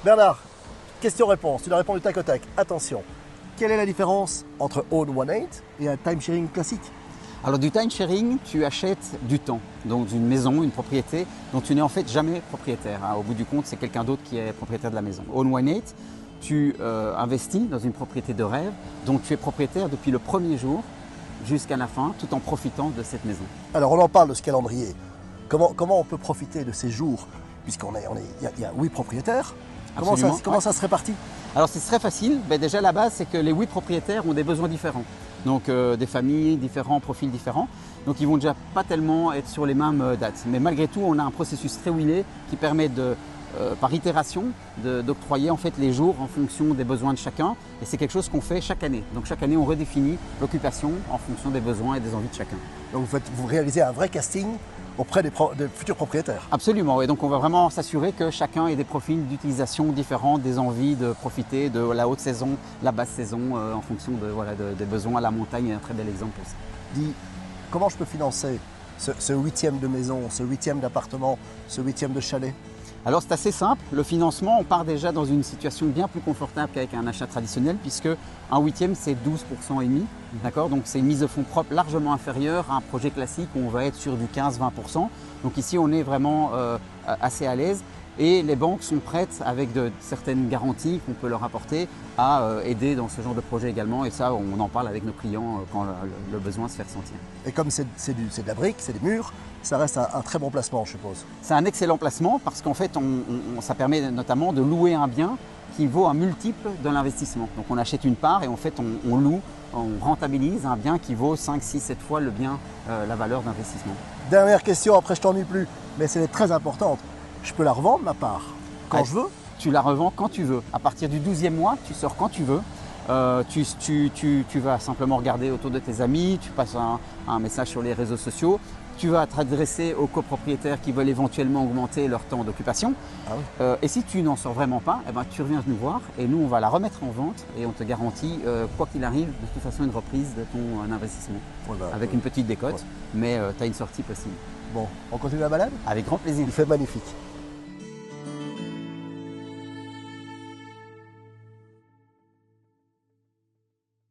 Bernard, question-réponse, tu dois répondre du tac au tac. Attention, quelle est la différence entre Own 1.8 et un timesharing classique? Alors du time sharing, tu achètes du temps, donc une maison, une propriété dont tu n'es en fait jamais propriétaire. Au bout du compte, c'est quelqu'un d'autre qui est propriétaire de la maison. Own 1.8, tu investis dans une propriété de rêve dont tu es propriétaire depuis le premier jour jusqu'à la fin, tout en profitant de cette maison. Alors on en parle de ce calendrier. Comment on peut profiter de ces jours? Puisqu'on y a 8 propriétaires. Comment ça se répartit? Alors c'est très facile. Déjà la base, c'est que les 8 propriétaires ont des besoins différents. Donc des familles différents, profils différents. Donc ils vont déjà pas tellement être sur les mêmes dates. Mais malgré tout, on a un processus très huilé qui permet par itération d'octroyer en fait les jours en fonction des besoins de chacun. Et c'est quelque chose qu'on fait chaque année. Donc chaque année, on redéfinit l'occupation en fonction des besoins et des envies de chacun. Donc vous réalisez un vrai casting auprès des futurs propriétaires. Absolument, et donc on va vraiment s'assurer que chacun ait des profils d'utilisation différents, des envies de profiter de la haute saison, la basse saison, en fonction des besoins. La montagne est un très bel exemple aussi. Dis, comment je peux financer ce 8e de maison, ce 8e d'appartement, ce 8e de chalet? Alors c'est assez simple, le financement, on part déjà dans une situation bien plus confortable qu'avec un achat traditionnel puisque un 8e c'est 12% et demi, d'accord? Donc c'est une mise de fonds propre largement inférieure à un projet classique où on va être sur du 15-20%. Donc ici on est vraiment assez à l'aise et les banques sont prêtes avec certaines garanties qu'on peut leur apporter à aider dans ce genre de projet également et ça on en parle avec nos clients quand le besoin se fait ressentir. Et comme c'est de la brique, c'est des murs, ça reste un très bon placement, je suppose. C'est un excellent placement parce qu'en fait, ça permet notamment de louer un bien qui vaut un multiple de l'investissement. Donc on achète une part et en fait on loue, on rentabilise un bien qui vaut 5, 6, 7 fois le bien, la valeur d'investissement. Dernière question, après je t'ennuie plus, mais c'est très importante. Je peux la revendre ma part quand je veux? Tu la revends quand tu veux. À partir du 12e mois, tu sors quand tu veux. Tu vas simplement regarder autour de tes amis, tu passes un message sur les réseaux sociaux. Tu vas t'adresser aux copropriétaires qui veulent éventuellement augmenter leur temps d'occupation. Ah oui. Et si tu n'en sors vraiment pas, tu reviens nous voir et nous on va la remettre en vente et on te garantit, quoi qu'il arrive, de toute façon une reprise de ton investissement. Avec une petite décote, mais tu as une sortie possible. Bon, on continue la balade? Avec grand plaisir. Il fait magnifique.